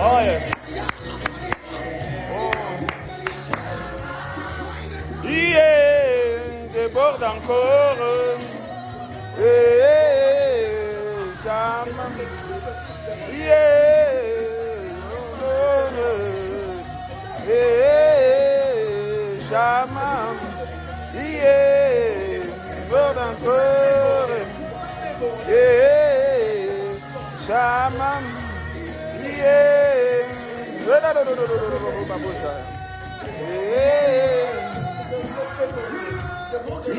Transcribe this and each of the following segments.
Oh yes. Yeah, déborde encore. Shamam. Yeah, Shamam. Yeah, déborde encore. Yeah, Shamam.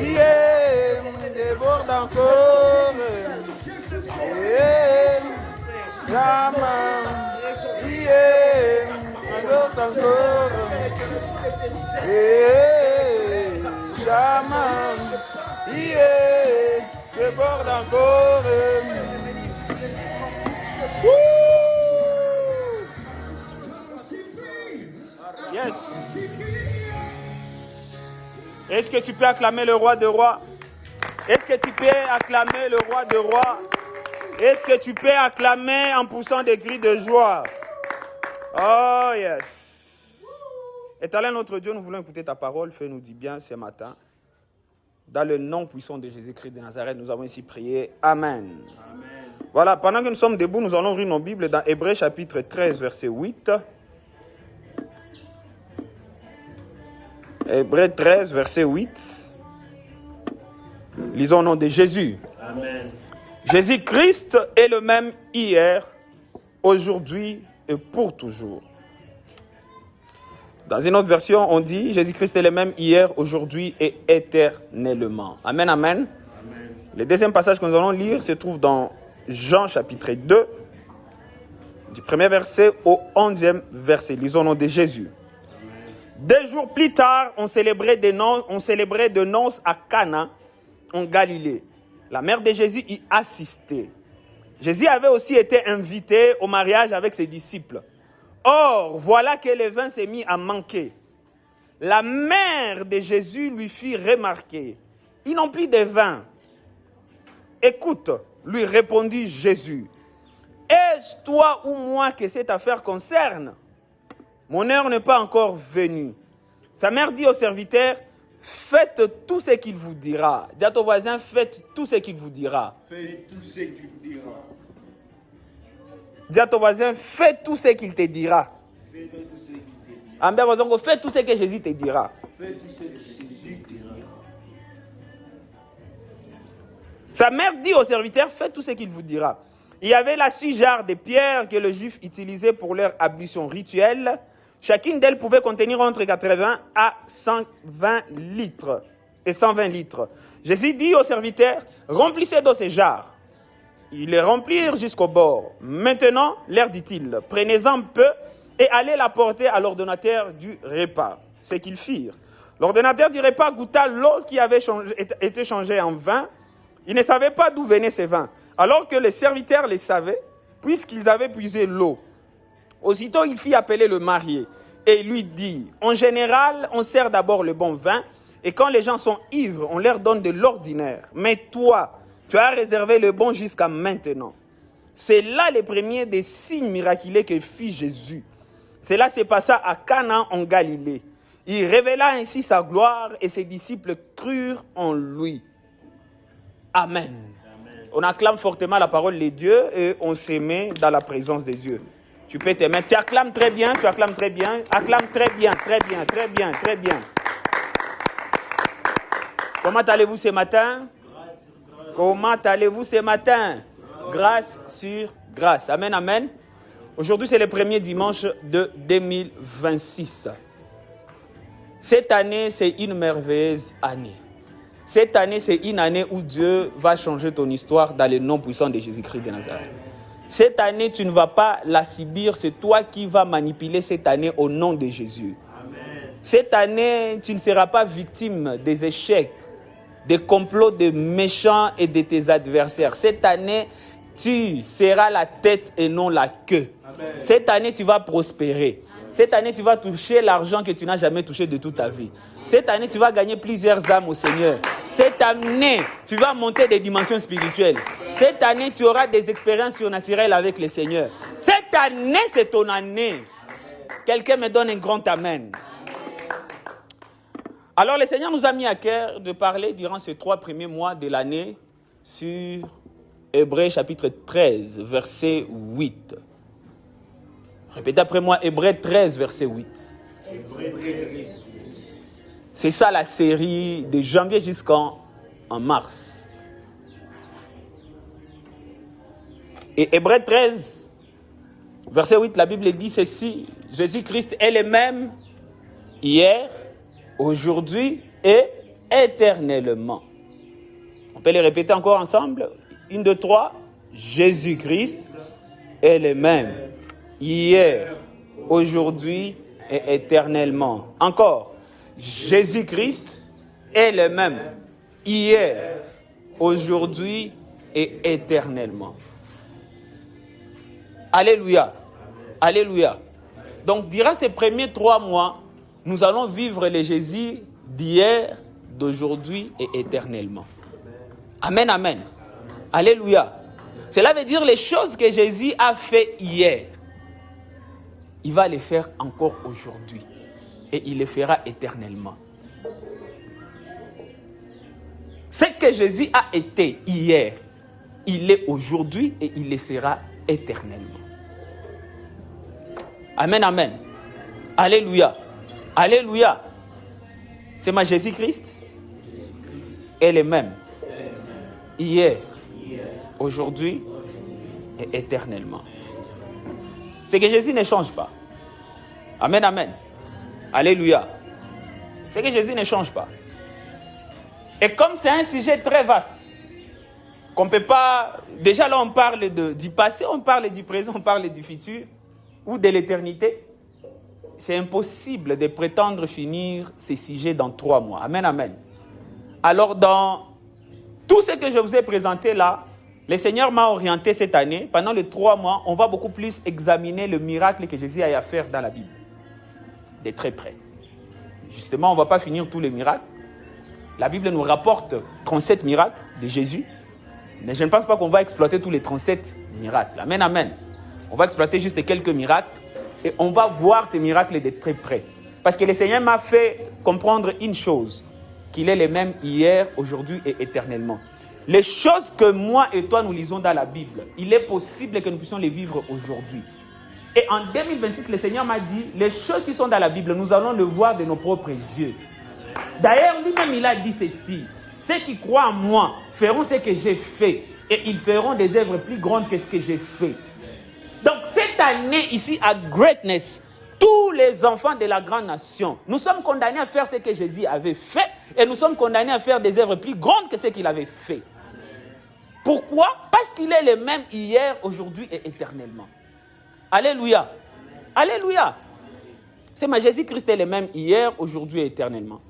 Yeah, déborde encore. Shamam. Déborde encore. Shamam. Déborde encore. Yes. Est-ce que tu peux acclamer le roi de rois? Est-ce que tu peux acclamer le roi de rois? Est-ce que tu peux acclamer en poussant des cris de joie? Oh yes. Éternel notre Dieu, nous voulons écouter ta parole. Fais-nous du bien ce matin. Dans le nom puissant de Jésus-Christ de Nazareth, nous avons ici prié. Amen. Amen. Voilà, pendant que nous sommes debout, nous allons lire nos Bibles dans Hébreux chapitre 13, verset 8. Hébreux 13, verset 8. Lisons au nom de Jésus. Amen. Jésus-Christ est le même hier, aujourd'hui et pour toujours. Dans une autre version, on dit Jésus-Christ est le même hier, aujourd'hui et éternellement. Amen, amen. Amen. Le deuxième passage que nous allons lire se trouve dans Jean chapitre 2, du premier verset au 11e verset. Lisons au nom de Jésus. Amen. 2 jours plus tard, on célébrait de noces à Cana, en Galilée. La mère de Jésus y assistait. Jésus avait aussi été invité au mariage avec ses disciples. Or, voilà que le vin s'est mis à manquer. La mère de Jésus lui fit remarquer. Ils n'ont plus de vin. Écoute, lui répondit Jésus. Est-ce toi ou moi que cette affaire concerne? Mon heure n'est pas encore venue. Sa mère dit au serviteur, faites tout ce qu'il vous dira. Dis à ton voisin, faites tout ce qu'il vous dira. Faites tout ce qu'il vous dira. Dis à ton voisin, fais tout ce qu'il te dira. Fais tout ce qu'il te dira. Ambien voisin, fais tout ce que Jésus te dira. Fais tout ce que Jésus te dira. Sa mère dit au serviteur, faites tout ce qu'il vous dira. Il y avait là 6 jarres de pierre que les Juifs utilisaient pour leur ablution rituelle. Chacune d'elles pouvait contenir entre 80 à 120 litres et 120 litres. Jésus dit au serviteur, remplissez d'eau ces jarres. Ils les remplirent jusqu'au bord. Maintenant, leur dit-il, prenez-en peu et allez la porter à l'ordonnateur du repas. Ce qu'ils firent. L'ordonnateur du repas goûta l'eau qui avait été changée en vin. Il ne savait pas d'où venait ce vin, alors que les serviteurs le savaient, puisqu'ils avaient puisé l'eau. Aussitôt, il fit appeler le marié et lui dit, en général, on sert d'abord le bon vin, et quand les gens sont ivres, on leur donne de l'ordinaire. Mais toi, tu as réservé le bon jusqu'à maintenant. C'est là le premier des signes miraculeux que fit Jésus. Cela se passa à Cana en Galilée. Il révéla ainsi sa gloire et ses disciples crurent en lui. Amen. Amen. On acclame fortement la parole de Dieu et on se met dans la présence de Dieu. Tu peux te mettre. Tu acclames très bien, tu acclames très bien. Acclame très bien, très bien, très bien, très bien. Comment allez-vous ce matin? Comment allez-vous ce matin? Grâce sur grâce. Amen, amen. Aujourd'hui, c'est le premier dimanche de 2026. Cette année, c'est une merveilleuse année. Cette année, c'est une année où Dieu va changer ton histoire dans le nom puissant de Jésus-Christ de Nazareth. Cette année, tu ne vas pas la subir, c'est toi qui vas manipuler cette année au nom de Jésus. Amen. Cette année, tu ne seras pas victime des échecs, des complots des méchants et de tes adversaires. Cette année, tu seras la tête et non la queue. Amen. Cette année, tu vas prospérer. Cette année, tu vas toucher l'argent que tu n'as jamais touché de toute ta vie. Cette année, tu vas gagner plusieurs âmes au Seigneur. Cette année, tu vas monter des dimensions spirituelles. Cette année, tu auras des expériences surnaturelles avec le Seigneur. Cette Cette année, c'est ton année. Quelqu'un me donne un grand amen. Alors, le Seigneur nous a mis à cœur de parler durant ces 3 premiers mois de l'année sur Hébreux chapitre 13, verset 8. Répétez après moi, Hébreux 13, verset 8. C'est ça la série de janvier jusqu'en mars. Et Hébreux 13, verset 8, la Bible dit ceci: Jésus-Christ est le même hier, aujourd'hui et éternellement. On peut les répéter encore ensemble. 1, 2, 3. Jésus-Christ est le même hier, aujourd'hui et éternellement. Encore. Jésus-Christ est le même hier, aujourd'hui et éternellement. Alléluia. Alléluia. Donc, durant ces premiers 3 mois, nous allons vivre le Jésus d'hier, d'aujourd'hui et éternellement. Amen, amen. Alléluia. Cela veut dire les choses que Jésus a fait hier, il va les faire encore aujourd'hui. Et il les fera éternellement. Ce que Jésus a été hier, il est aujourd'hui et il le sera éternellement. Amen, amen. Alléluia. Alléluia. C'est ma Jésus-Christ. Elle est même. Hier, aujourd'hui et éternellement. C'est que Jésus ne change pas. Amen, amen. Alléluia. C'est que Jésus ne change pas. Et comme c'est un sujet très vaste, qu'on ne peut pas... Déjà là, on parle du passé, on parle du présent, on parle du futur, ou de l'éternité. C'est impossible de prétendre finir ces sujets dans 3 mois. Amen, amen. Alors, dans tout ce que je vous ai présenté là, le Seigneur m'a orienté cette année. Pendant les 3 mois, on va beaucoup plus examiner le miracle que Jésus a à faire dans la Bible. De très près. Justement, on ne va pas finir tous les miracles. La Bible nous rapporte 37 miracles de Jésus. Mais je ne pense pas qu'on va exploiter tous les 37 miracles. Amen, amen. On va exploiter juste quelques miracles et on va voir ces miracles de très près. Parce que le Seigneur m'a fait comprendre une chose, qu'il est le même hier, aujourd'hui et éternellement. Les choses que moi et toi nous lisons dans la Bible, il est possible que nous puissions les vivre aujourd'hui. Et en 2026, le Seigneur m'a dit, les choses qui sont dans la Bible, nous allons le voir de nos propres yeux. D'ailleurs, lui-même, il a dit ceci: ceux qui croient en moi feront ce que j'ai fait et ils feront des œuvres plus grandes que ce que j'ai fait. Donc, cette année ici à Greatness, tous les enfants de la grande nation, nous sommes condamnés à faire ce que Jésus avait fait et nous sommes condamnés à faire des œuvres plus grandes que ce qu'il avait fait. Pourquoi? Parce qu'il est le même hier, aujourd'hui et éternellement. Alléluia. Alléluia. C'est ma Jésus-Christ est le même hier, aujourd'hui et éternellement.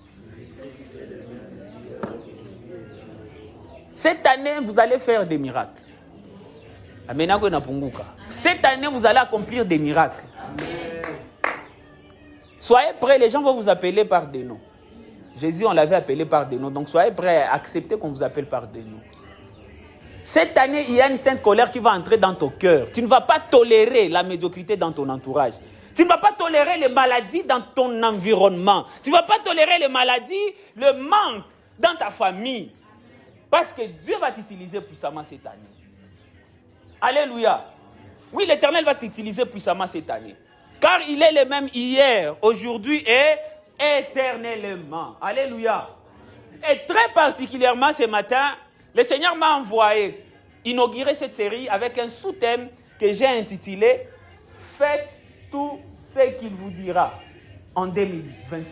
Cette année, vous allez faire des miracles. Cette année, vous allez accomplir des miracles. Soyez prêts, les gens vont vous appeler par des noms. Jésus, on l'avait appelé par des noms. Donc, soyez prêts à accepter qu'on vous appelle par des noms. Cette année, il y a une sainte colère qui va entrer dans ton cœur. Tu ne vas pas tolérer la médiocrité dans ton entourage. Tu ne vas pas tolérer les maladies dans ton environnement. Tu ne vas pas tolérer les maladies, le manque dans ta famille. Parce que Dieu va t'utiliser puissamment cette année. Alléluia. Oui, l'Éternel va t'utiliser puissamment cette année. Car il est le même hier, aujourd'hui et éternellement. Alléluia. Et très particulièrement ce matin, le Seigneur m'a envoyé inaugurer cette série avec un sous-thème que j'ai intitulé « Faites tout ce qu'il vous dira en 2026 ».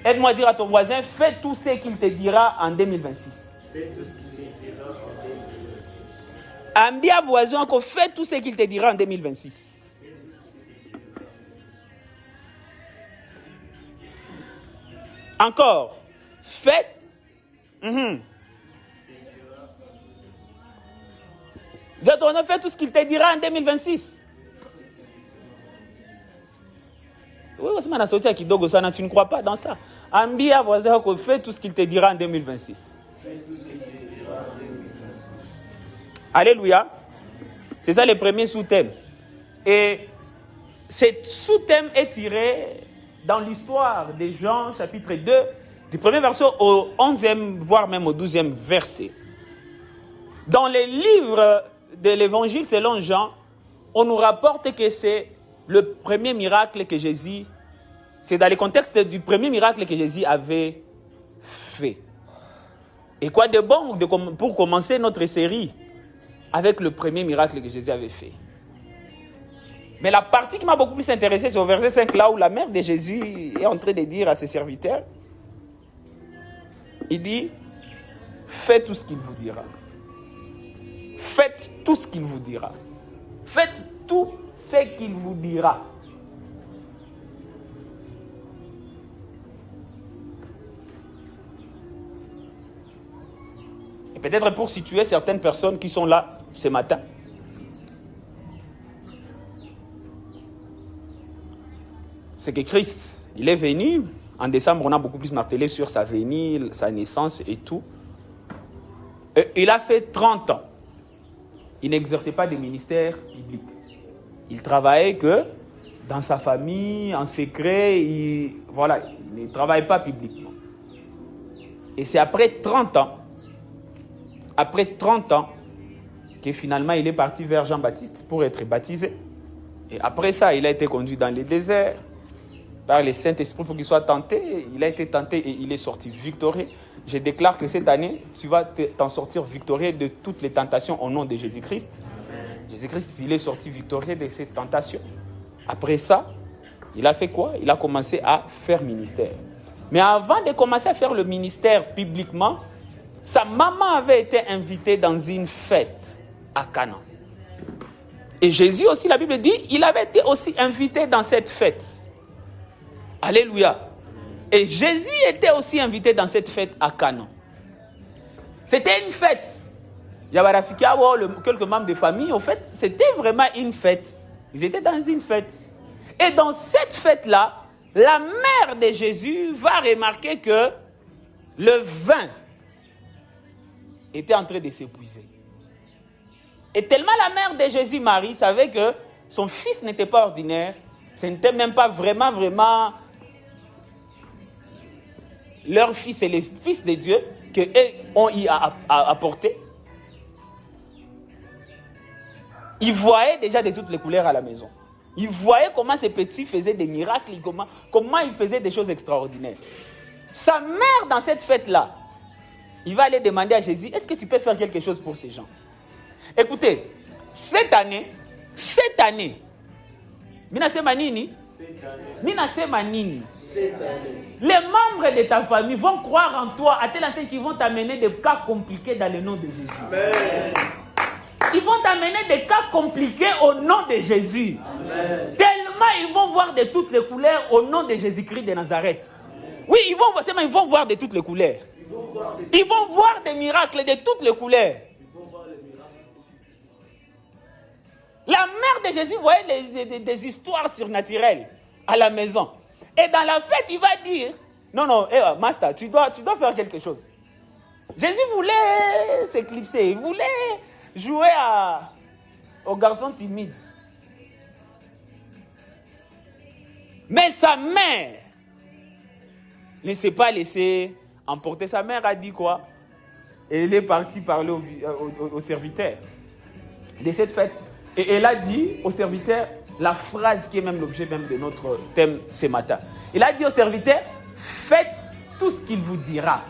Aide-moi à dire à ton voisin « Fais tout ce qu'il te dira en 2026 ». Fais tout ce qu'il te dira en 2026. Ambia voisin qu'on fait tout ce qu'il te dira en 2026. Encore. Faites. On a fait tout ce qu'il te dira en 2026. Oui, tu ne crois pas dans ça. Ambia voisin qu'on fait tout ce qu'il te dira en 2026. Alléluia. C'est ça le premier sous-thème. Et ce sous-thème est tiré dans l'histoire de Jean, chapitre 2, du premier verset au 11e, voire même au 12e verset. Dans les livres de l'évangile selon Jean, on nous rapporte que c'est le premier miracle que Jésus, c'est dans le contexte du premier miracle que Jésus avait fait. Et quoi de bon pour commencer notre série avec le premier miracle que Jésus avait fait. Mais la partie qui m'a beaucoup plus intéressée, c'est au verset 5, là où la mère de Jésus est en train de dire à ses serviteurs, il dit, faites tout ce qu'il vous dira. Faites tout ce qu'il vous dira. Faites tout ce qu'il vous dira. Et peut-être pour situer certaines personnes qui sont là ce matin. C'est que Christ, il est venu. En décembre, on a beaucoup plus martelé sur sa venue, sa naissance et tout. Et il a fait 30 ans. Il n'exerçait pas de ministère public. Il travaillait que dans sa famille, en secret. Il ne travaille pas publiquement. Et c'est après 30 ans, que finalement il est parti vers Jean-Baptiste pour être baptisé. Et après ça, il a été conduit dans le désert par le Saint-Esprit pour qu'il soit tenté. Il a été tenté et il est sorti victorieux. Je déclare que cette année, tu vas t'en sortir victorieux de toutes les tentations au nom de Jésus-Christ. Jésus-Christ, il est sorti victorieux de ces tentations. Après ça, il a fait quoi? Il a commencé à faire ministère. Mais avant de commencer à faire le ministère publiquement, sa maman avait été invitée dans une fête à Cana. Et Jésus aussi, la Bible dit, il avait été aussi invité dans cette fête. Alléluia. Et Jésus était aussi invité dans cette fête à Cana. C'était une fête. Il y avait quelques membres de famille, en fait, c'était vraiment une fête. Ils étaient dans une fête. Et dans cette fête-là, la mère de Jésus va remarquer que le vin était en train de s'épuiser. Et tellement la mère de Jésus, Marie, savait que son fils n'était pas ordinaire, ce n'était même pas vraiment leur fils et les fils de Dieu qu'eux ont y apporté. Ils voyaient déjà de toutes les couleurs à la maison. Ils voyaient comment ces petits faisaient des miracles, comment ils faisaient des choses extraordinaires. Sa mère, dans cette fête-là, il va aller demander à Jésus, est-ce que tu peux faire quelque chose pour ces gens? Écoutez, cette année, les membres de ta famille vont croire en toi à tel enseigne qu'ils vont t'amener des cas compliqués dans le nom de Jésus. Amen. Ils vont t'amener des cas compliqués au nom de Jésus. Amen. Tellement ils vont voir de toutes les couleurs au nom de Jésus-Christ de Nazareth. Oui, ils vont voir de toutes les couleurs. Ils vont voir des miracles de toutes les couleurs. La mère de Jésus voyait des histoires surnaturelles à la maison. Et dans la fête, il va dire, non, master, tu dois faire quelque chose. Jésus voulait s'éclipser, il voulait jouer aux garçons timides. Mais sa mère ne s'est pas laissée emporter. Sa mère a dit quoi? Elle est partie parler au serviteur de cette fête. Et elle a dit au serviteur la phrase qui est même l'objet même de notre thème ce matin. Il a dit au serviteur, faites tout ce qu'il vous dira.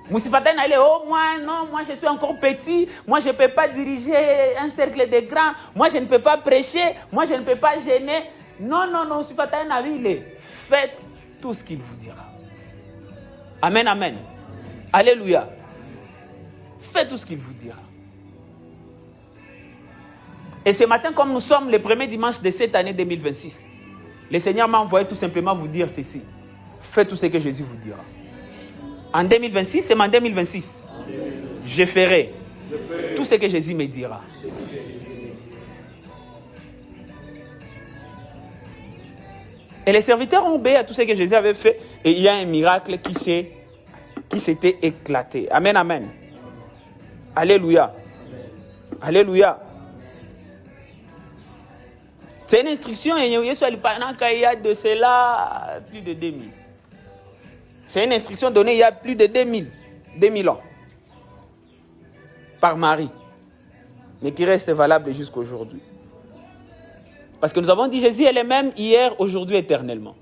Moussifatan allait, moi je suis encore petit, moi je ne peux pas diriger un cercle de grands, moi je ne peux pas prêcher, moi je ne peux pas gêner. Non, Moussifatan allait, faites tout ce qu'il vous dira. Amen, amen. Alléluia. Faites tout ce qu'il vous dira. Et ce matin, comme nous sommes le premier dimanche de cette année 2026, le Seigneur m'a envoyé tout simplement vous dire ceci. Faites tout ce que Jésus vous dira. En 2026, c'est en 2026. Je ferai tout ce que Jésus me dira. Et les serviteurs ont obéi à tout ce que Jésus avait fait. Et il y a un miracle qui s'était éclaté. Amen, amen. Alléluia. Alléluia. C'est une instruction, il y a de cela plus de 2000. C'est une instruction donnée il y a plus de 2000 ans. Par Marie. Mais qui reste valable jusqu'aujourd'hui. Parce que nous avons dit Jésus est le même hier, aujourd'hui, éternellement.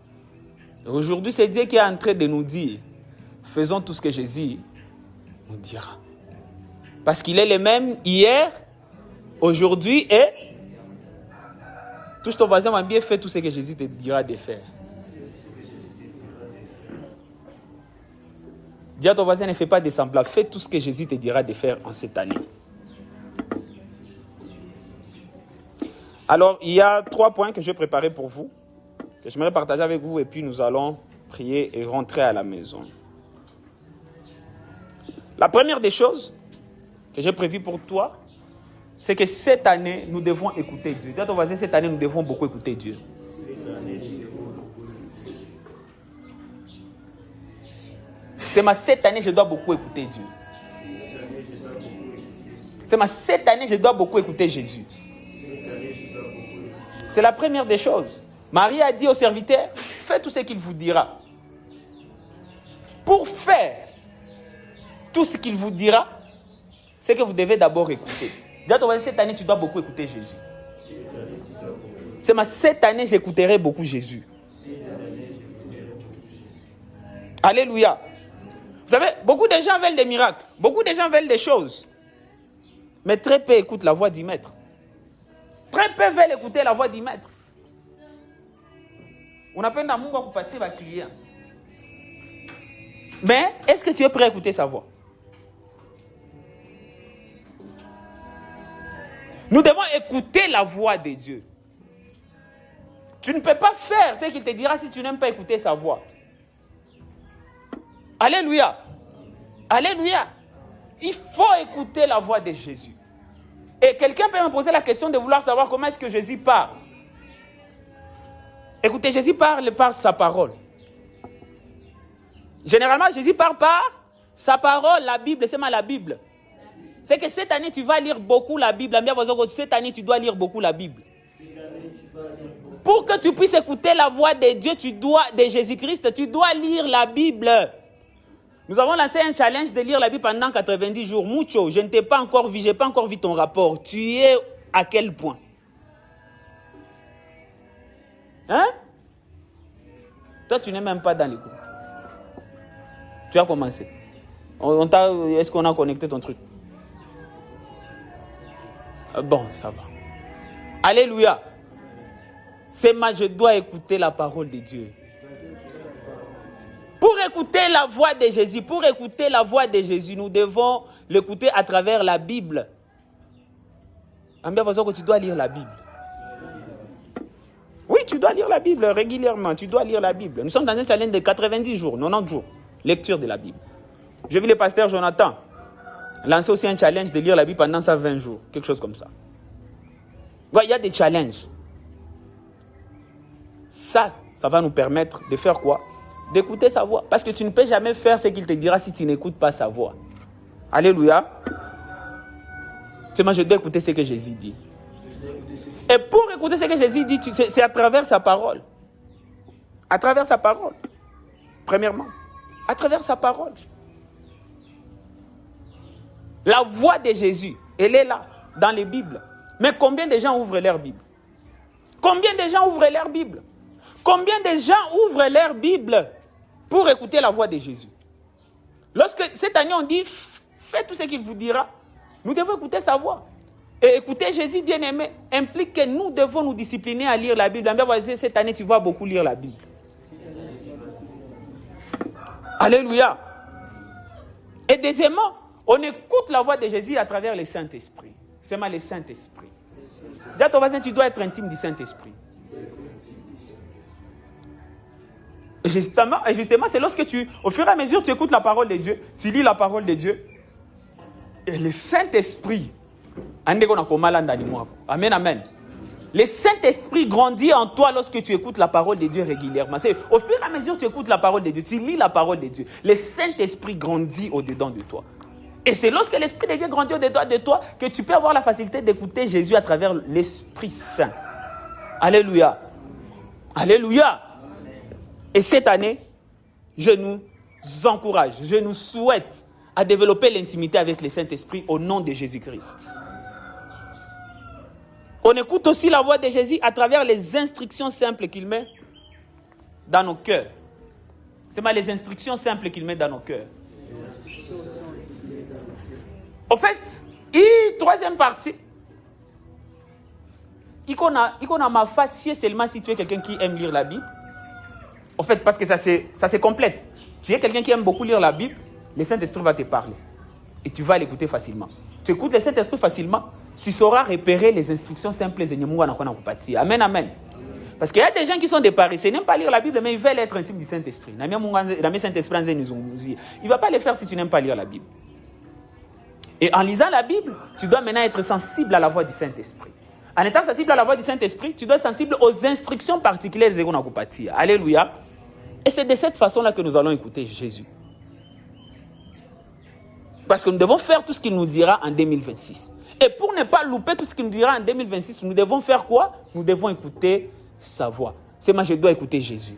Et aujourd'hui, c'est Dieu qui est en train de nous dire, faisons tout ce que Jésus nous dira. Parce qu'il est le même hier, aujourd'hui et... Touche ton voisin, m'a bien fait tout ce que Jésus te dira de faire. Dis à ton voisin, ne fais pas des semblables. Fais tout ce que Jésus te dira de faire en cette année. Alors, il y a 3 points que j'ai préparés pour vous, que j'aimerais partager avec vous, et puis nous allons prier et rentrer à la maison. La première des choses que j'ai prévues pour toi, c'est que cette année, nous devons écouter Dieu. Dis à ton voisin, cette année, nous devons beaucoup écouter Dieu. Cette année, je dois beaucoup écouter Dieu. Cette année, je dois beaucoup écouter Jésus. C'est la première des choses. Marie a dit au serviteur, faites tout ce qu'il vous dira. Pour faire tout ce qu'il vous dira, c'est que vous devez d'abord écouter. Dis à ton voisin, cette année, tu dois beaucoup écouter Jésus. Cette année, j'écouterai beaucoup Jésus. Alléluia. Vous savez, beaucoup de gens veulent des miracles. Beaucoup de gens veulent des choses. Mais très peu écoutent la voix du maître. Très peu veulent écouter la voix du maître. On appelle un Mungu kupatia va client. Mais est-ce que tu es prêt à écouter sa voix? Nous devons écouter la voix de Dieu. Tu ne peux pas faire ce qu'il te dira si tu n'aimes pas écouter sa voix. Alléluia. Alléluia. Il faut écouter la voix de Jésus. Et quelqu'un peut me poser la question de vouloir savoir comment est-ce que Jésus parle. Écoutez, Jésus parle par sa parole. Généralement, Jésus parle par sa parole. La Bible, c'est mal la Bible. C'est que cette année, tu vas lire beaucoup la Bible. Cette année, tu dois lire beaucoup la Bible. Pour que tu puisses écouter la voix de Dieu, de Jésus-Christ, tu dois lire la Bible. Nous avons lancé un challenge de lire la Bible pendant 90 jours. Mucho, je ne t'ai pas encore vu, je n'ai pas encore vu ton rapport. Tu es à quel point? Hein? Toi, tu n'es même pas dans les groupes. Tu as commencé. Est-ce qu'on a connecté ton truc? Bon, ça va. Alléluia. Je dois écouter la parole de Dieu. Pour écouter la voix de Jésus, nous devons l'écouter à travers la Bible. Bien façon que tu dois lire la Bible. Oui, tu dois lire la Bible régulièrement. Tu dois lire la Bible. Nous sommes dans un challenge de 90 jours, 90 jours. Lecture de la Bible. J'ai vu le pasteur Jonathan lancer aussi un challenge de lire la Bible pendant 120 jours. Quelque chose comme ça. Ouais, il y a des challenges. Ça va nous permettre de faire quoi? D'écouter sa voix. Parce que tu ne peux jamais faire ce qu'il te dira si tu n'écoutes pas sa voix. Alléluia. Je dois écouter ce que Jésus dit. Et pour écouter ce que Jésus dit, c'est à travers sa parole. À travers sa parole. Premièrement. À travers sa parole. La voix de Jésus, elle est là, dans les Bibles. Mais combien de gens ouvrent leur Bible? Combien de gens ouvrent leur Bible? Combien de gens ouvrent leur Bible pour écouter la voix de Jésus? Lorsque cette année on dit, faites tout ce qu'il vous dira, nous devons écouter sa voix. Et écouter Jésus bien-aimé implique que nous devons nous discipliner à lire la Bible. Cette année, tu vas beaucoup lire la Bible. Alléluia. Et deuxièmement, on écoute la voix de Jésus à travers le Saint-Esprit. C'est mal le Saint-Esprit. Dis à ton voisin, tu dois être intime du Saint-Esprit. Et justement, c'est lorsque au fur et à mesure, tu écoutes la parole de Dieu, tu lis la parole de Dieu, et le Saint-Esprit, amen, amen. Le Saint-Esprit grandit en toi lorsque tu écoutes la parole de Dieu régulièrement. C'est au fur et à mesure que tu écoutes la parole de Dieu, tu lis la parole de Dieu, le Saint-Esprit grandit au-dedans de toi. Et c'est lorsque l'Esprit de Dieu grandit au-dedans de toi que tu peux avoir la facilité d'écouter Jésus à travers l'Esprit Saint. Alléluia. Alléluia. Et cette année, je nous encourage, je nous souhaite à développer l'intimité avec le Saint-Esprit au nom de Jésus-Christ. On écoute aussi la voix de Jésus à travers les instructions simples qu'il met dans nos cœurs. C'est mal les instructions simples qu'il met dans nos cœurs. En fait, troisième partie, il a ma fatigué seulement si tu es quelqu'un qui aime lire la Bible. En fait, parce que ça se complète. Tu es quelqu'un qui aime beaucoup lire la Bible, le Saint-Esprit va te parler. Et tu vas l'écouter facilement. Tu écoutes le Saint-Esprit facilement, tu sauras repérer les instructions simples. Amen, amen. Parce qu'il y a des gens qui sont des paresseux, ils n'aiment pas lire la Bible, mais ils veulent être intimes du Saint-Esprit. Il ne va pas le faire si tu n'aimes pas lire la Bible. Et en lisant la Bible, tu dois maintenant être sensible à la voix du Saint-Esprit. En étant sensible à la voix du Saint-Esprit, tu dois être sensible aux instructions particulières de Gonakoupati. Alléluia. Et c'est de cette façon-là que nous allons écouter Jésus. Parce que nous devons faire tout ce qu'il nous dira en 2026. Et pour ne pas louper tout ce qu'il nous dira en 2026, nous devons faire quoi? Nous devons écouter sa voix. C'est moi, je dois écouter Jésus.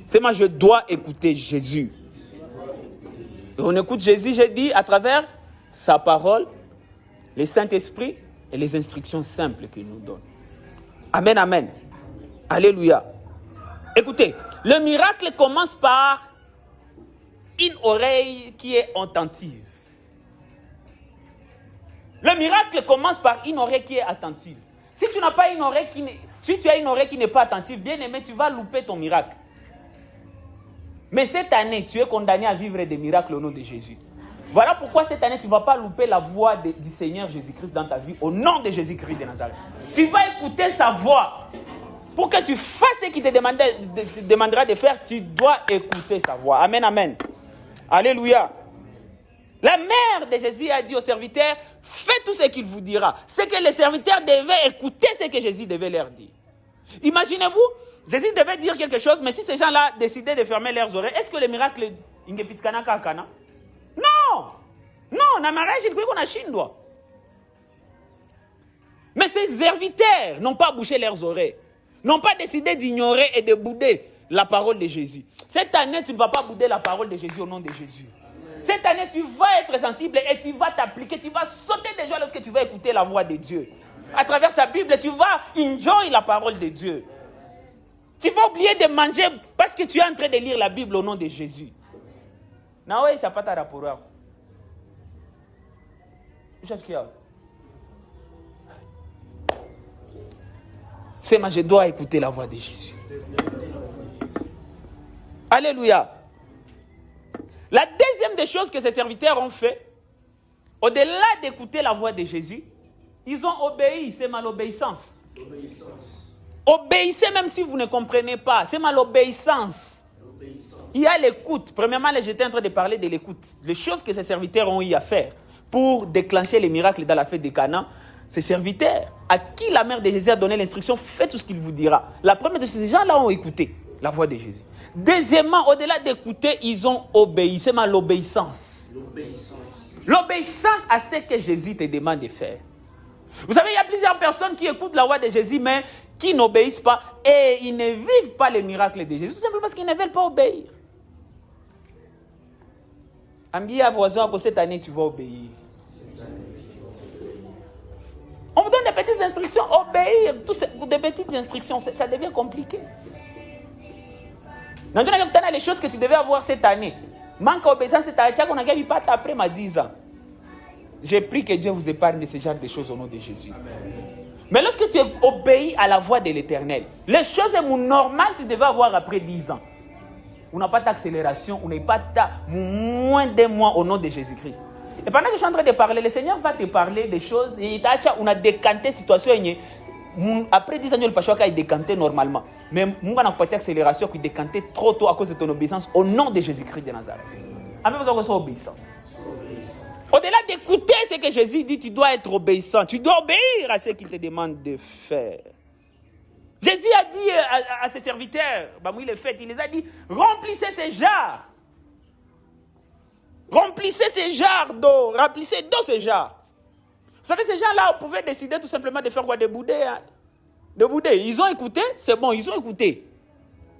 C'est moi, je dois écouter Jésus. Et on écoute Jésus, j'ai dit, à travers sa parole, le Saint-Esprit et les instructions simples qu'il nous donne. Amen, amen. Alléluia. Écoutez, le miracle commence par une oreille qui est attentive. Le miracle commence par une oreille qui est attentive. Si tu n'as pas une oreille si tu as une oreille qui n'est pas attentive, bien aimé, tu vas louper ton miracle. Mais cette année, tu es condamné à vivre des miracles au nom de Jésus. Voilà pourquoi cette année, tu ne vas pas louper la voix du Seigneur Jésus-Christ dans ta vie au nom de Jésus-Christ de Nazareth. Tu vas écouter sa voix. Pour que tu fasses ce qu'il te demandera de faire, tu dois écouter sa voix. Amen, amen. Alléluia. La mère de Jésus a dit aux serviteurs, faites tout ce qu'il vous dira. C'est que les serviteurs devaient écouter ce que Jésus devait leur dire. Imaginez-vous, Jésus devait dire quelque chose, mais si ces gens-là décidaient de fermer leurs oreilles, est-ce que le miracle ingepitkana kakana? Non! Non, na mariage, il faut qu'on a chindwa. Mais ces serviteurs n'ont pas bouché leurs oreilles, n'ont pas décidé d'ignorer et de bouder la parole de Jésus. Cette année, tu ne vas pas bouder la parole de Jésus au nom de Jésus. Cette année, tu vas être sensible et tu vas t'appliquer, tu vas sauter de joie lorsque tu vas écouter la voix de Dieu. À travers sa Bible, tu vas enjoy la parole de Dieu. Tu vas oublier de manger parce que tu es en train de lire la Bible au nom de Jésus. Non, oui, ça n'a pas de rapport. C'est moi, je dois écouter la voix de Jésus. Alléluia. La deuxième des choses que ces serviteurs ont fait, au-delà d'écouter la voix de Jésus, ils ont obéi. C'est malobéissance. Obéissez même si vous ne comprenez pas. C'est malobéissance. Il y a l'écoute. Premièrement, j'étais en train de parler de l'écoute. Les choses que ces serviteurs ont eu à faire pour déclencher les miracles dans la fête de Cana, ces serviteurs à qui la mère de Jésus a donné l'instruction, faites tout ce qu'il vous dira. La première de ces gens-là ont écouté la voix de Jésus. Deuxièmement, au-delà d'écouter, ils ont obéi. C'est l'obéissance. L'obéissance à ce que Jésus te demande de faire. Vous savez, il y a plusieurs personnes qui écoutent la voix de Jésus, mais qui n'obéissent pas et ils ne vivent pas les miracles de Jésus, tout simplement parce qu'ils ne veulent pas obéir. Ambi à voisin que cette année tu vas obéir. On vous donne des petites instructions, obéir, des petites instructions, ça devient compliqué. Dans les choses que tu devais avoir cette année, manque d'obéissance, c'est à dire qu'on n'a pas après ma 10 ans. J'ai pris que Dieu vous épargne de ce genre de choses au nom de Jésus. Amen. Mais lorsque tu obéis à la voix de l'Éternel, les choses normales tu devais avoir après 10 ans. On n'a pas d'accélération, on n'a pas moins d'un mois au nom de Jésus-Christ. Et pendant que je suis en train de parler, le Seigneur va te parler des choses. Et on a décanté la situation. Après 10 ans, le Pachoua a décanté normalement. Mais on n'a pas d'accélération qui décanté trop tôt à cause de ton obéissance au nom de Jésus-Christ de Nazareth. Amen, vous êtes obéissant. Au-delà d'écouter ce que Jésus dit, tu dois être obéissant. Tu dois obéir à ce qu'il te demande de faire. Jésus a dit à ses serviteurs, il les a dit, remplissez ces jarres. Remplissez ces jarres d'eau. Remplissez d'eau ces jarres. Vous savez, ces gens-là pouvaient décider tout simplement de faire quoi? De bouder. Hein? de bouder. Ils ont écouté, c'est bon, ils ont écouté.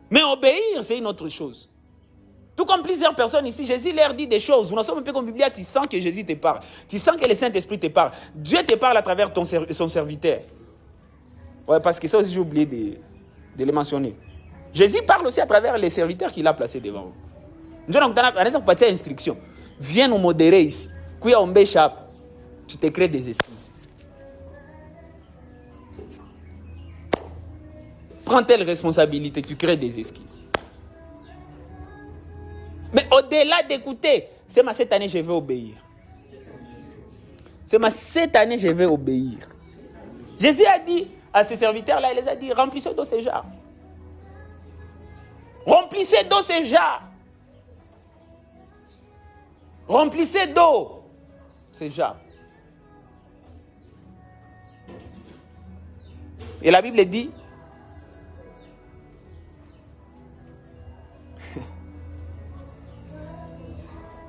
Mais obéir, c'est une autre chose. Tout comme plusieurs personnes ici, Jésus leur dit des choses. Vous n'en sommes un peu comme Biblia, tu sens que Jésus te parle. Tu sens que le Saint-Esprit te parle. Dieu te parle à travers son serviteur. Ouais, parce que ça aussi, j'ai oublié de le mentionner. Jésus parle aussi à travers les serviteurs qu'il a placés devant vous. Nous avons une instruction. Viens nous modérer ici. Tu te crées des excuses. Prends telle responsabilité, tu crées des excuses. Mais au-delà d'écouter, c'est ma cette année je vais obéir. C'est ma cette année je vais obéir. Jésus a dit à ses serviteurs-là, il les a dit, remplissez d'eau ces jarres. Remplissez d'eau ces jarres. Remplissez d'eau ces jarres. Et la Bible dit,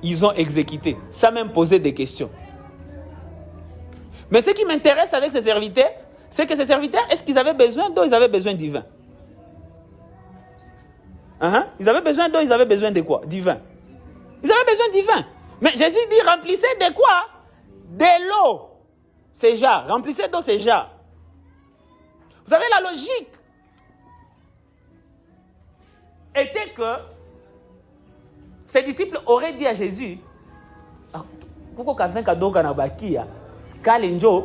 ils ont exécuté, sans même poser des questions. Mais ce qui m'intéresse avec ces serviteurs, c'est que ces serviteurs, est-ce qu'ils avaient besoin d'eau, ils avaient besoin du vin? Ils avaient besoin d'eau, ils avaient besoin de quoi? Du vin. Ils avaient besoin du vin. Mais Jésus dit, remplissez de quoi? De l'eau. Ces jarres. Remplissez d'eau ces jarres. Vous savez, la logique était que ses disciples auraient dit à Jésus,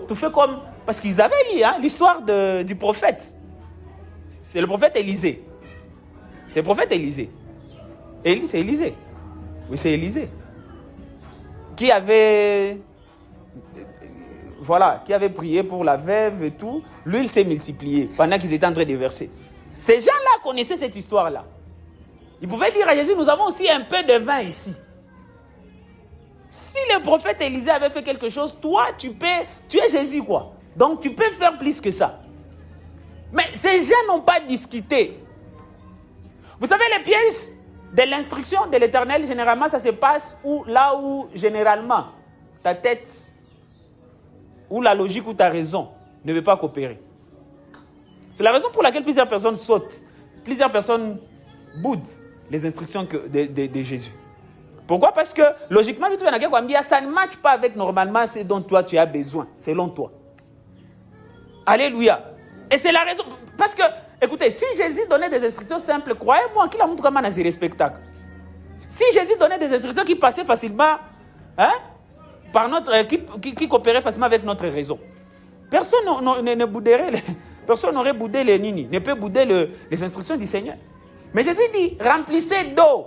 tu fais comme... Parce qu'ils avaient lu l'histoire du prophète. C'est le prophète Élisée. C'est le prophète Élisée. Élie, c'est Élisée. Oui, c'est Élisée. Qui avait prié pour la veuve et tout. L'huile s'est multipliée pendant qu'ils étaient en train de verser. Ces gens-là connaissaient cette histoire-là. Ils pouvaient dire à Jésus, nous avons aussi un peu de vin ici. Si le prophète Élisée avait fait quelque chose, toi, tu es Jésus, quoi. Donc, tu peux faire plus que ça. Mais ces gens n'ont pas discuté. Vous savez, les pièges de l'instruction de l'Éternel, généralement, ça se passe là où, généralement, ta tête, ou la logique ou ta raison ne veut pas coopérer. C'est la raison pour laquelle plusieurs personnes sautent. Plusieurs personnes boudent les instructions de Jésus. Pourquoi? Parce que, logiquement, ça ne matche pas avec normalement ce dont toi tu as besoin, selon toi. Alléluia. Et c'est la raison. Parce que, écoutez, si Jésus donnait des instructions simples, croyez-moi qu'il a montré comment on a des spectacles. Si Jésus donnait des instructions qui passaient facilement, par qui coopéraient facilement avec notre raison, personne ne bouderait, personne n'aurait boudé les nini, ne peut bouder les instructions du Seigneur. Mais Jésus dit, remplissez d'eau.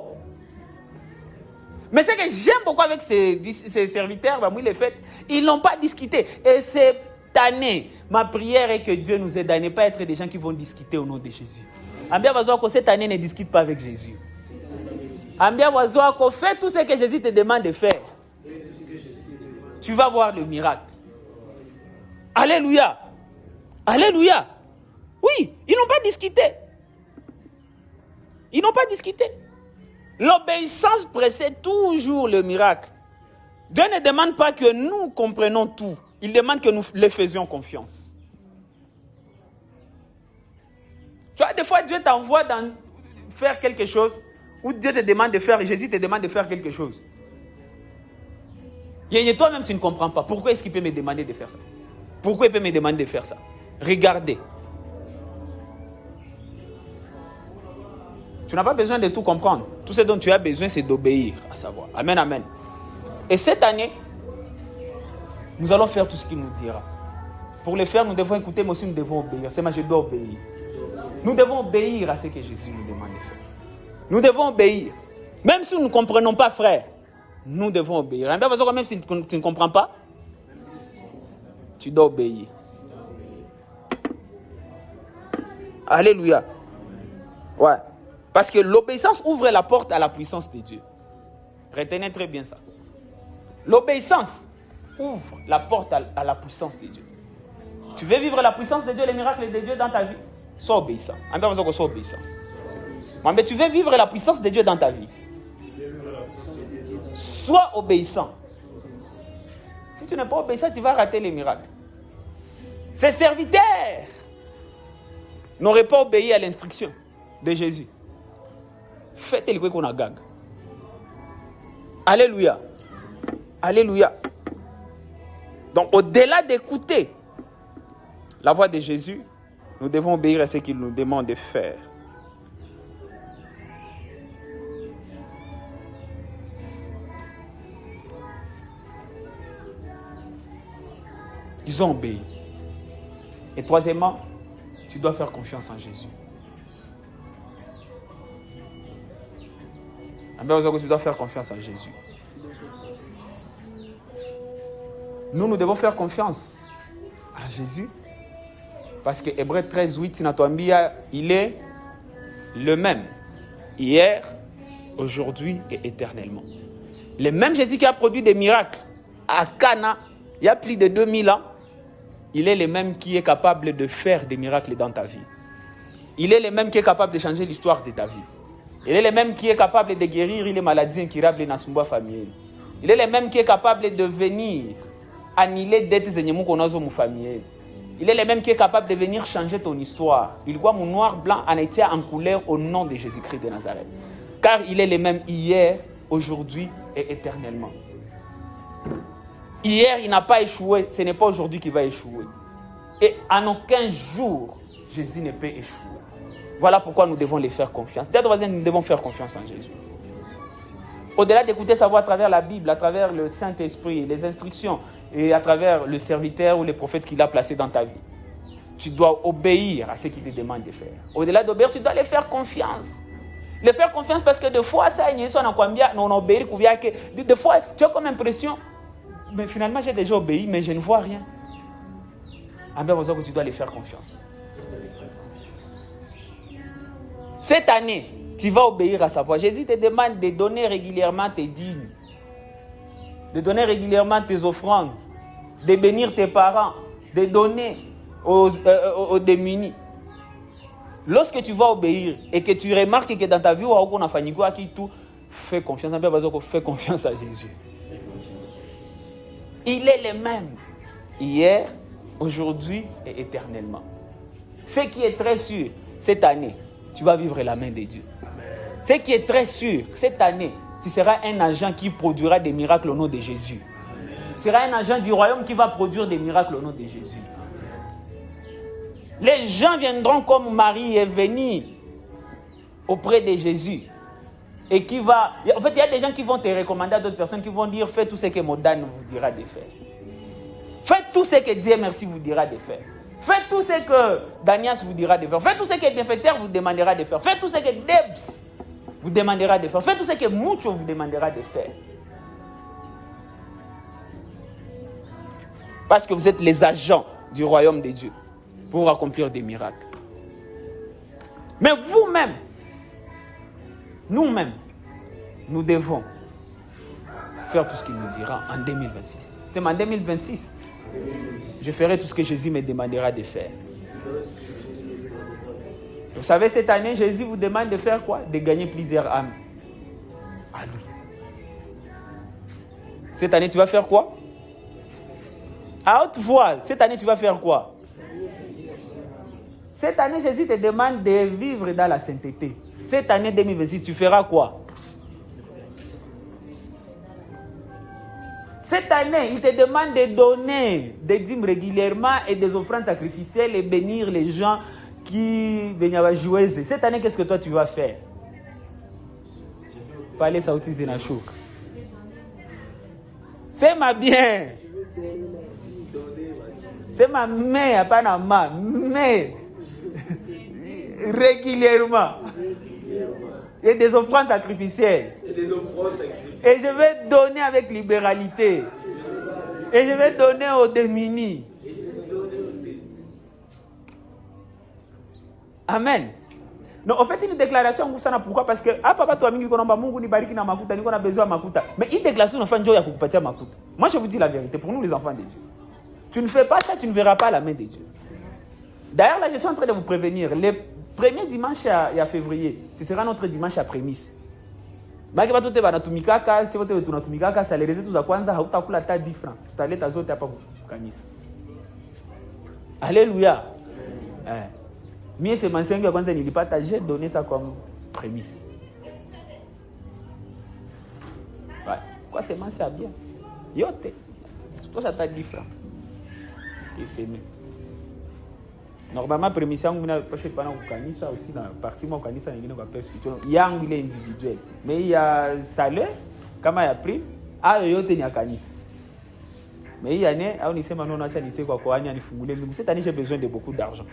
Mais ce que j'aime beaucoup avec ces serviteurs, ils n'ont pas discuté. Et cette année, ma prière est que Dieu nous aide à ne pas être des gens qui vont discuter au nom de Jésus. Ambia Wazoako, cette année, ne discute pas avec Jésus. Ambia Wazoako, fais tout ce que Jésus te demande de faire. Tu vas voir le miracle. Alléluia. Alléluia. Oui, ils n'ont pas discuté. Ils n'ont pas discuté. L'obéissance précède toujours le miracle. Dieu ne demande pas que nous comprenions tout. Il demande que nous les faisions confiance. Tu vois, des fois, Dieu t'envoie faire quelque chose, ou Dieu te demande de faire, Jésus te demande de faire quelque chose. Et toi-même, tu ne comprends pas. Pourquoi est-ce qu'il peut me demander de faire ça? Pourquoi il peut me demander de faire ça? Regardez. Tu n'as pas besoin de tout comprendre. Tout ce dont tu as besoin, c'est d'obéir, à savoir. Amen, amen. Et cette année, nous allons faire tout ce qu'il nous dira. Pour le faire, nous devons écouter, mais aussi nous devons obéir. C'est moi, je dois obéir. Nous devons obéir à ce que Jésus nous demande de faire. Nous devons obéir. Même si nous ne comprenons pas, frère, nous devons obéir. Même si tu ne comprends pas, tu dois obéir. Alléluia. Ouais. Parce que l'obéissance ouvre la porte à la puissance de Dieu. Retenez très bien ça. L'obéissance ouvre la porte à la puissance de Dieu. Tu veux vivre la puissance de Dieu, les miracles de Dieu dans ta vie? Sois obéissant. Sois obéissant. Mais tu veux vivre la puissance de Dieu dans ta vie? Sois obéissant. Si tu n'es pas obéissant, tu vas rater les miracles. Ces serviteurs n'aurait pas obéi à l'instruction de Jésus. Faites le qu'on a gag. Alléluia. Alléluia. Donc, au-delà d'écouter la voix de Jésus, nous devons obéir à ce qu'il nous demande de faire. Ils ont obéi. Et troisièmement, tu dois faire confiance en Jésus. Tu dois faire confiance en Jésus. Nous devons faire confiance à Jésus. Parce que Hébreux 13:8, il est le même. Hier, aujourd'hui et éternellement. Le même Jésus qui a produit des miracles à Cana, il y a plus de 2000 ans. Il est le même qui est capable de faire des miracles dans ta vie. Il est le même qui est capable de changer l'histoire de ta vie. Il est le même qui est capable de guérir les maladies incurables dans son famille. Il est le même qui est capable de venir annuler dettes ennemies qu'on a dans mon famille. Il est le même qui est capable de venir changer ton histoire. Il voit mon noir blanc en été en couleur au nom de Jésus-Christ de Nazareth. Car il est le même hier, aujourd'hui et éternellement. Hier, il n'a pas échoué. Ce n'est pas aujourd'hui qu'il va échouer. Et en aucun jour, Jésus ne peut échouer. Voilà pourquoi nous devons les faire confiance. Dites voisin, nous devons faire confiance en Jésus. Au-delà d'écouter sa voix à travers la Bible, à travers le Saint-Esprit, les instructions, et à travers le serviteur ou les prophètes qu'il a placés dans ta vie, tu dois obéir à ce qu'il te demande de faire. Au-delà d'obéir, tu dois les faire confiance. Les faire confiance parce que des fois, ça y est, on obéit, des fois, tu as comme impression, mais finalement, j'ai déjà obéi, mais je ne vois rien. Tu dois les faire confiance. Cette année, tu vas obéir à sa voix. Jésus te demande de donner régulièrement tes dîmes, de donner régulièrement tes offrandes, de bénir tes parents, de donner aux démunis. Lorsque tu vas obéir et que tu remarques que dans ta vie, fais confiance. Fais confiance à Jésus. Il est le même hier, aujourd'hui et éternellement. Ce qui est très sûr, cette année, tu vas vivre la main de Dieu. Ce qui est très sûr, cette année, tu seras un agent qui produira des miracles au nom de Jésus. Tu seras un agent du royaume qui va produire des miracles au nom de Jésus. Les gens viendront comme Marie est venue auprès de Jésus. Et qui va... En fait, il y a des gens qui vont te recommander à d'autres personnes qui vont dire fais tout ce que Modane vous dira de faire. Faites tout ce que Dieu merci vous dira de faire. Faites tout ce que Danias vous dira de faire. Faites tout ce que Bienfaiteur vous demandera de faire. Faites tout ce que Debs vous demandera de faire. Faites tout ce que Mucho vous demandera de faire. Parce que vous êtes les agents du royaume de Dieu pour accomplir des miracles. Mais vous-même, nous-mêmes, nous devons faire tout ce qu'il nous dira en 2026. C'est en 2026. Je ferai tout ce que Jésus me demandera de faire. Vous savez, cette année, Jésus vous demande de faire quoi? De gagner plusieurs âmes à lui. Cette année, tu vas faire quoi? À haute voix, cette année, tu vas faire quoi? Cette année, Jésus te demande de vivre dans la sainteté. Cette année 2026, tu feras quoi? Cette année, il te demande de donner des dîmes régulièrement et des offrandes sacrificielles et bénir les gens qui viennent jouer. Cette année, qu'est-ce que toi tu vas faire? Parler sauti Zenachouk. C'est ma bien. C'est ma mère, pas ma main. Mais régulièrement. Et des offrandes sacrificielles. Et je vais donner avec libéralité. Et je vais donner aux démunis. Amen. Non, en fait, une déclaration, pourquoi? Parce que, papa, toi, Mungu ni bariki na makuta, ni qu'on a besoin de makuta. Mais une déclaration, enfin, Dieu a kukupatia makuta. Moi, je vous dis la vérité, pour nous, les enfants de Dieu. Tu ne fais pas ça, tu ne verras pas la main de Dieu. D'ailleurs, là, je suis en train de vous prévenir. Le premier dimanche à février, ce sera notre dimanche à prémisse. Baki watu te banatumikaka, si wote tunatumikaka, salaire zetu za kwanza hautakula hata 10 francs. Tutaleta zote hapa kanisa. Alléluia. Mie semence yangu ya kwanza nilipata, j'ai donné ça comme prémisse. Ouais. Quoi semence ya bien? Yote. Tout ça t'a différent. Et c'est mieux. Normalement prémisse yangu mina pashe pana kukanisa aussi na partie mo kanisa nyingine kwa perspective yangu ile individuel. Mais il y a salaire kama ya prime, ayo yote ni ya kanisa. Mais il y a né, au nisema non acha nitie kwa kwanya nifungulie mimi. Cette année j'ai besoin de beaucoup d'argent.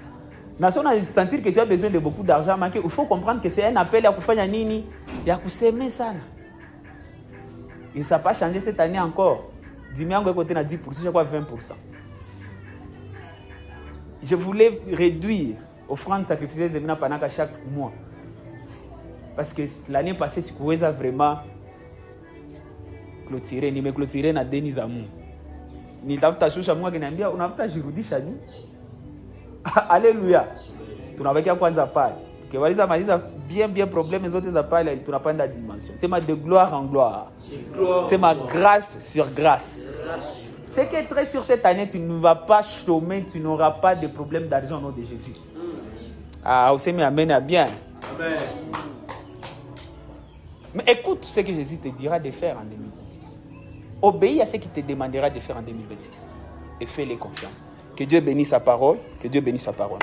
Na sio na sentir que tu as besoin de beaucoup d'argent, mais il faut comprendre que c'est un appel à kufanya nini? Ya kusemer sana. Et ça n'a pas changé cette année encore. Dimi yangu iko tena 10%, je crois 20%. Je voulais réduire offrande sacrificielle de mina panaka chaque mois. Parce que l'année passée, si vous pouvez vraiment clôturer, ni me clôturer na deni za Mungu. Nitafuta shusha Mungu akiniambia unafuta jirudisha ni. Alléluia. Tunabakia kwanza pale. Tukimaliza maliza bien problème zote za pale tunapanda dimension. C'est ma de gloire en gloire. C'est ma grâce sur grâce. C'est que très sûr cette année tu ne vas pas chômer, tu n'auras pas de problème d'argent au nom de Jésus. Ah, vous savez, amen, bien. Amen. Mais écoute ce que Jésus te dira de faire en 2026. Obéis à ce qu'il te demandera de faire en 2026. Et fais-les confiance. Que Dieu bénisse sa parole. Que Dieu bénisse sa parole.